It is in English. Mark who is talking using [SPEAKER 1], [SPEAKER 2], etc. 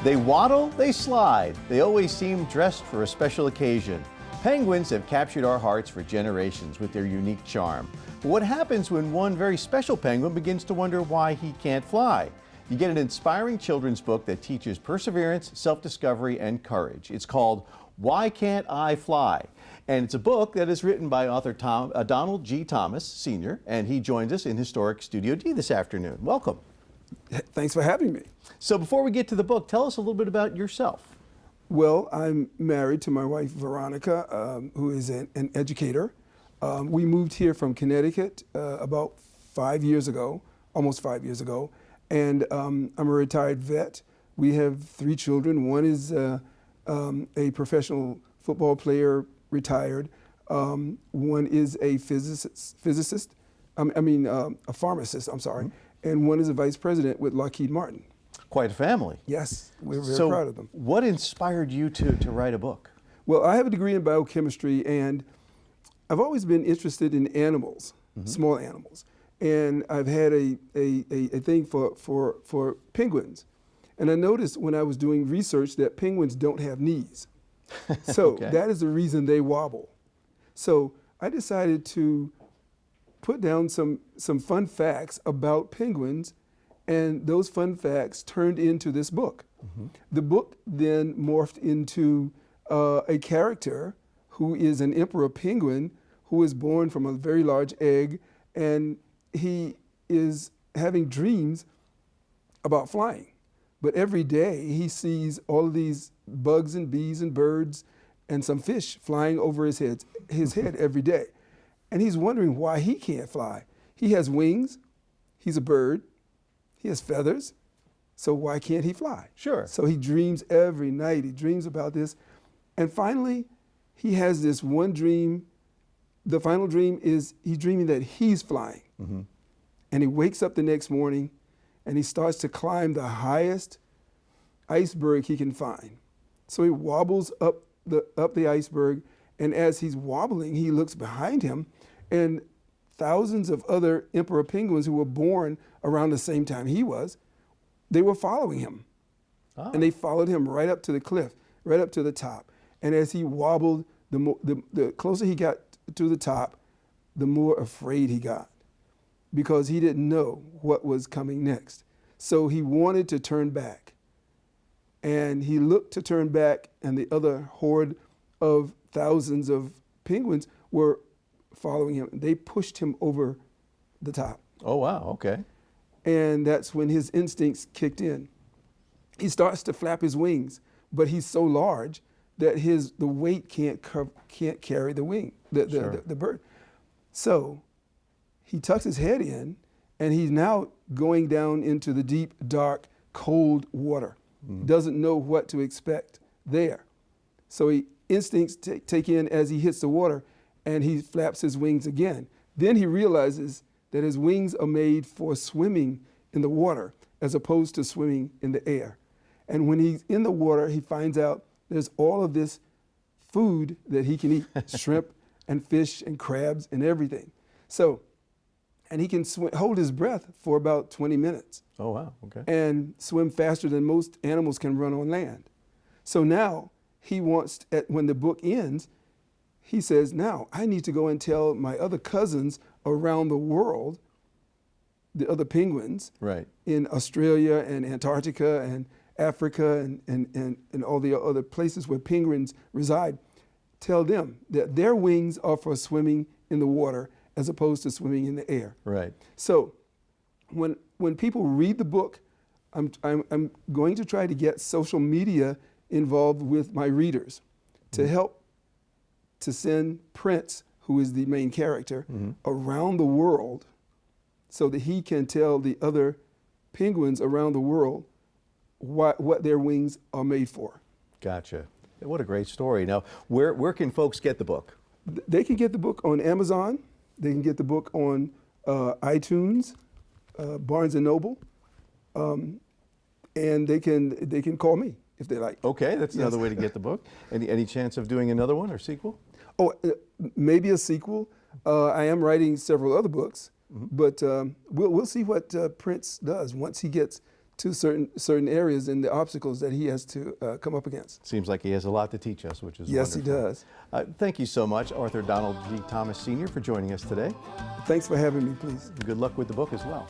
[SPEAKER 1] They waddle, they slide. They always seem dressed for a special occasion. Penguins have captured our hearts for generations with their unique charm. But what happens when one very special penguin begins to wonder why he can't fly? You get an inspiring children's book that teaches perseverance, self-discovery, and courage. It's called Why Can't I Fly? And it's a book that is written by author Donald G. Thomas, Sr., and he joins us in Historic Studio D this afternoon. Welcome.
[SPEAKER 2] Thanks for having me.
[SPEAKER 1] So before we get to the book, tell us a little bit about yourself.
[SPEAKER 2] Well, I'm married to my wife, Veronica, who is an educator. We moved here from Connecticut about 5 years ago, almost 5 years ago, and I'm a retired vet. We have 3 children. One is a professional football player, retired. One is a a pharmacist, I'm sorry, and one is a vice president with Lockheed Martin.
[SPEAKER 1] Quite a family.
[SPEAKER 2] Yes, we're very proud of them.
[SPEAKER 1] What inspired you to write a book?
[SPEAKER 2] Well, I have a degree in biochemistry, and I've always been interested in animals, small animals, and I've had a thing for penguins. And I noticed when I was doing research that penguins don't have knees. So
[SPEAKER 1] Okay.
[SPEAKER 2] That is the reason they wobble. So I decided to put down some fun facts about penguins, and those fun facts turned into this book. The book then morphed into a character who is an emperor penguin who is born from a very large egg, and he is having dreams about flying. But every day he sees all of these bugs and bees and birds and some fish flying over his head every day. And he's wondering why he can't fly. He has wings, he's a bird, he has feathers, so why can't he fly?
[SPEAKER 1] Sure.
[SPEAKER 2] So he dreams every night, he dreams about this. And finally, he has this one dream. The final dream is he's dreaming that he's flying. And he wakes up the next morning and he starts to climb the highest iceberg he can find. So he wobbles up the iceberg, and as he's wobbling, he looks behind him, and thousands of other emperor penguins who were born around the same time he was, they were following him. And they followed him right up to the cliff, right up to the top. And as he wobbled, the closer he got to the top, the more afraid he got, because he didn't know what was coming next. So he wanted to turn back. And he looked to turn back, and the other horde of thousands of penguins were following him. They pushed him over the top.
[SPEAKER 1] Oh, wow, okay.
[SPEAKER 2] And that's when his instincts kicked in. He starts to flap his wings, but he's so large that the weight can't carry the wing, the bird. So he tucks his head in, and he's now going down into the deep, dark, cold water. Doesn't know what to expect there. So instincts take in as he hits the water, and he flaps his wings again. Then he realizes that his wings are made for swimming in the water as opposed to swimming in the air. And when he's in the water, he finds out there's all of this food that he can eat, shrimp and fish and crabs and everything. So, and he can hold his breath for about 20 minutes.
[SPEAKER 1] Oh, wow, okay.
[SPEAKER 2] And swim faster than most animals can run on land. So now he wants, when the book ends, he says, now I need to go and tell my other cousins around the world, the other penguins,
[SPEAKER 1] right,
[SPEAKER 2] in Australia and Antarctica and Africa and all the other places where penguins reside, tell them that their wings are for swimming in the water as opposed to swimming in the air.
[SPEAKER 1] right.
[SPEAKER 2] So when people read the book, I'm going to try to get social media involved with my readers to help to send Prince, who is the main character, around the world so that he can tell the other penguins around the world what their wings are made for.
[SPEAKER 1] Gotcha. What a great story. Now, where can folks get the book?
[SPEAKER 2] They can get the book on Amazon. They can get the book on iTunes, Barnes & Noble, and they can call me if they like.
[SPEAKER 1] Okay, that's another way to get the book. Any chance of doing another one or sequel?
[SPEAKER 2] Oh, maybe a sequel. I am writing several other books, but we'll see what Prince does once he gets to certain areas and the obstacles that he has to come up against.
[SPEAKER 1] Seems like he has a lot to teach us, which is
[SPEAKER 2] Yes,
[SPEAKER 1] wonderful.
[SPEAKER 2] he does.
[SPEAKER 1] Thank you so much, Arthur Donald G. Thomas Sr., for joining us today.
[SPEAKER 2] Thanks for having me, please.
[SPEAKER 1] Good luck with the book as well.